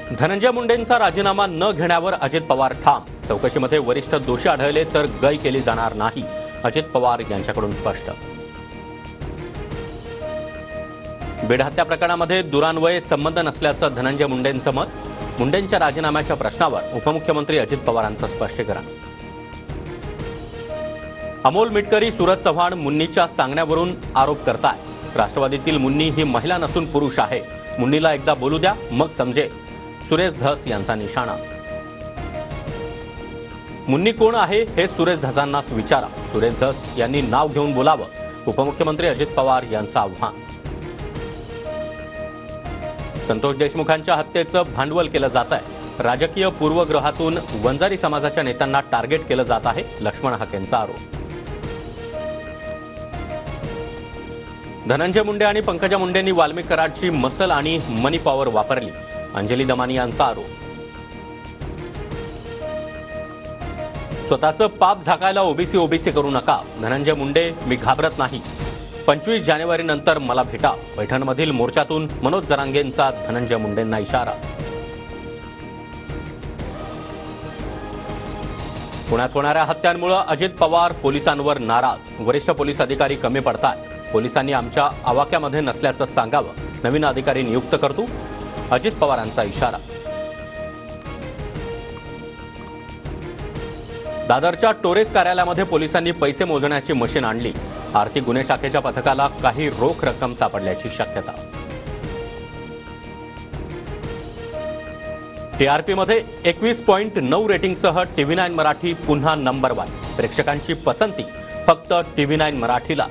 धनंजय मुंडेंचा राजीनामा न घेण्यावर अजित पवार ठाम। चौकशीमध्ये वरिष्ठ दोषी आढळले तर गय केली जाणार नाही, अजित पवार यांच्याकडून स्पष्ट। बीड हत्या प्रकरणामध्ये दुरान्वये संबंध नसल्याचं धनंजय मुंडेंचं मत। मुंडेंच्या राजीनाम्याच्या प्रश्नावर उपमुख्यमंत्री अजित पवारांचं स्पष्टीकरण। अमोल मिटकरी, सूरज चव्हाण मुन्नीच्या सांगण्यावरून आरोप करतायत। राष्ट्रवादीतील मुन्नी ही महिला नसून पुरुष आहे। मुन्नीला एकदा बोलू द्या, मग समजेल, सुरेश धस यांचा निशाणा। मुन्नी कोण आहे हे सुरेश धसांनाच विचारा। सुरेश धस यांनी नाव घेऊन बोलावं, उपमुख्यमंत्री अजित पवार यांचं आव्हान। संतोष देशमुखांच्या हत्येचं भांडवल केलं जात आहे। राजकीय पूर्वग्रहातून वंजारी समाजाच्या नेत्यांना टार्गेट केलं जात आहे, लक्ष्मण हाकेंचा आरोप। धनंजय मुंडे आणि पंकजा मुंडेंनी वाल्मिक कराडची मसल आणि मनी पॉवर वापरली, अंजली दमानी यांचा आरोप। स्वतःचं पाप झाकायला ओबीसी करू नका, धनंजय मुंडे, मी घाबरत नाही। 25 जानेवारीनंतर मला भेटा, पैठणमधील मोर्चातून मनोज जरांगेंचा धनंजय मुंडेंना इशारा। पुण्यात होणाऱ्या हत्यांमुळे अजित पवार पोलिसांवर नाराज। वरिष्ठ पोलीस अधिकारी कमी पडतात। पोलिसांनी आमच्या आवाक्यामध्ये नसल्याचं सांगावं, नवीन अधिकारी नियुक्त करतो, अजित पवारांचा इशारा। दादरच्या टोरेस कार्यालयामध्ये पोलिसांनी पैसे मोजण्याची मशीन आणली। आर्थिक गुन्हे शाखेच्या पथकाला काही रोख रक्कम सापडल्याची शक्यता। टीआरपीमध्ये 21.9 रेटिंगसह TV9 मराठी पुन्हा नंबर 1। प्रेक्षकांची पसंती फक्त TV9 मराठीला।